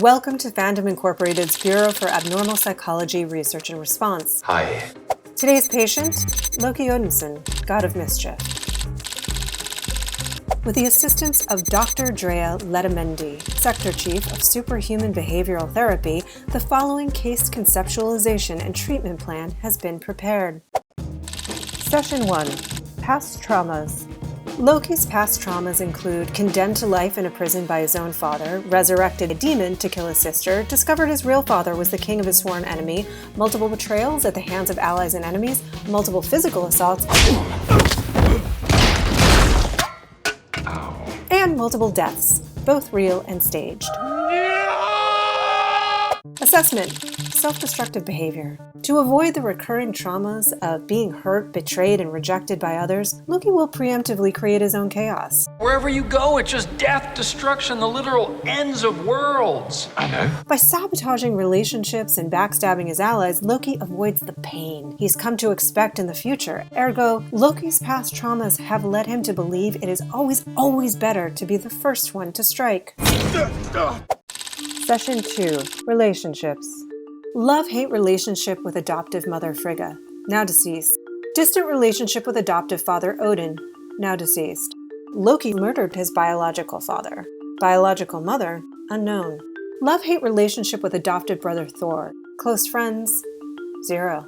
Welcome to Fandom Incorporated's Bureau for Abnormal Psychology Research and Response. Hi. Today's patient, Loki Odinson, God of Mischief. With the assistance of Dr. Drea Letamendi, Sector Chief of Superhuman Behavioral Therapy, the following case conceptualization and treatment plan has been prepared. Session 1. Past Traumas. Loki's past traumas include condemned to life in a prison by his own father, resurrected a demon to kill his sister, discovered his real father was the king of his sworn enemy, multiple betrayals at the hands of allies and enemies, multiple physical assaults, and multiple deaths, both real and staged. Assessment. Self-destructive behavior. To avoid the recurring traumas of being hurt, betrayed, and rejected by others, Loki will preemptively create his own chaos. Wherever you go, it's just death, destruction, the literal ends of worlds. I know. By sabotaging relationships and backstabbing his allies, Loki avoids the pain he's come to expect in the future. Ergo, Loki's past traumas have led him to believe it is always better to be the first one to strike. Session 2. Relationships. Love-hate relationship with adoptive mother Frigga, now deceased. Distant relationship with adoptive father Odin, now deceased. Loki murdered his biological father. Biological mother, unknown. Love-hate relationship with adoptive brother Thor. Close friends, 0.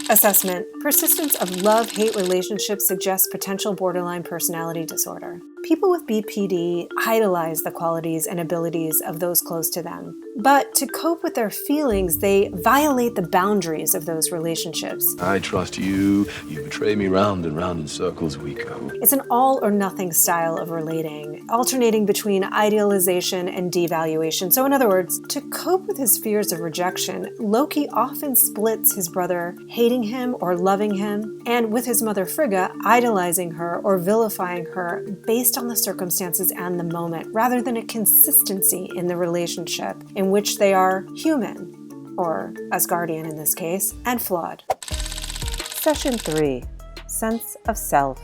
Assessment. Persistence of love-hate relationships suggests potential borderline personality disorder. People with BPD idolize the qualities and abilities of those close to them. But to cope with their feelings, they violate the boundaries of those relationships. I trust you. You betray me round and round in circles we go. It's an all-or-nothing style of relating, alternating between idealization and devaluation. So in other words, to cope with his fears of rejection, Loki often splits his brother hating him or loving him, and with his mother Frigga idolizing her or vilifying her based on the circumstances and the moment, rather than a consistency in the relationship in which they are human, or Asgardian in this case, and flawed. Session 3. Sense of self.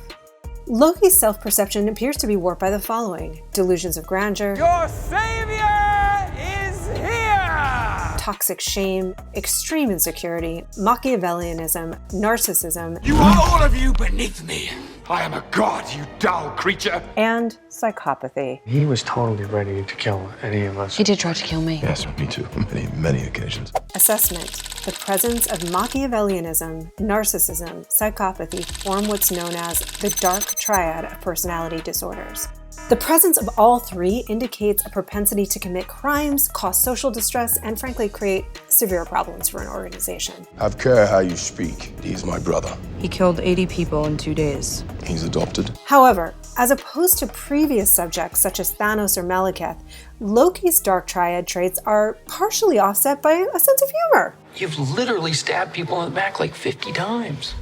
Loki's self-perception appears to be warped by the following: delusions of grandeur, Your savior is here! toxic shame, extreme insecurity, Machiavellianism, narcissism, You are all of you beneath me. I am a god, you dull creature. and psychopathy. He was totally ready to kill any of us. He did try to kill me. Yes, me too. Many occasions. Assessment. The presence of Machiavellianism, narcissism, psychopathy form what's known as the dark triad of personality disorders. The presence of all three indicates a propensity to commit crimes, cause social distress, and frankly create severe problems for an organization. Have care how you speak. He's my brother. He killed 80 people in 2 days. He's adopted. However, as opposed to previous subjects such as Thanos or Malekith, Loki's dark triad traits are partially offset by a sense of humor. You've literally stabbed people in the back like 50 times.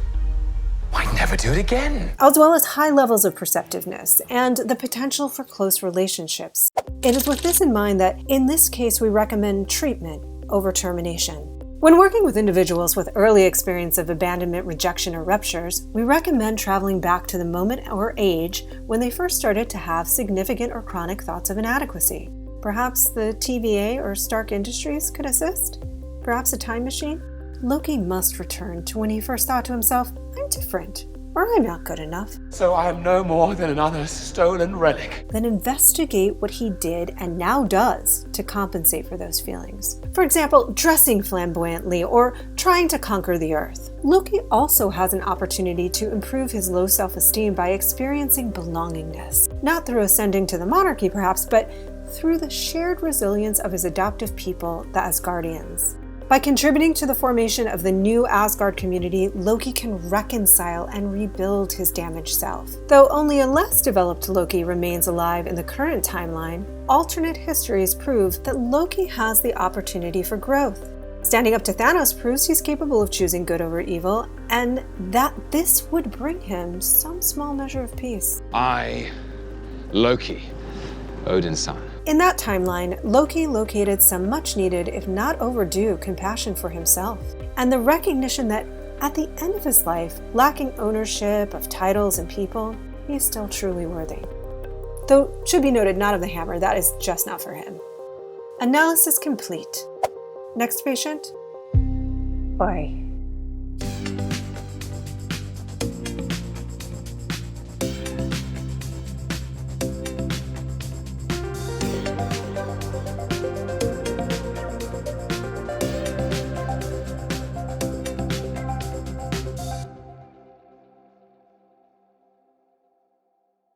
Why never do it again? As well as high levels of perceptiveness and the potential for close relationships. It is with this in mind that in this case we recommend treatment over termination. When working with individuals with early experience of abandonment, rejection, or ruptures, we recommend traveling back to the moment or age when they first started to have significant or chronic thoughts of inadequacy. Perhaps the TVA or Stark Industries could assist? Perhaps a time machine? Loki must return to when he first thought to himself, I'm different, or I'm not good enough. So I am no more than another stolen relic. Then investigate what he did and now does to compensate for those feelings. For example, dressing flamboyantly or trying to conquer the earth. Loki also has an opportunity to improve his low self-esteem by experiencing belongingness. Not through ascending to the monarchy perhaps, but through the shared resilience of his adoptive people, the Asgardians. By contributing to the formation of the new Asgard community, Loki can reconcile and rebuild his damaged self. Though only a less developed Loki remains alive in the current timeline, alternate histories prove that Loki has the opportunity for growth. Standing up to Thanos proves he's capable of choosing good over evil, and that this would bring him some small measure of peace. I, Loki, Odin's son. In that timeline, Loki located some much-needed, if not overdue, compassion for himself, and the recognition that at the end of his life, lacking ownership of titles and people, he is still truly worthy. Though, should be noted, not of the hammer, that is just not for him. Analysis complete. Next patient. Boy,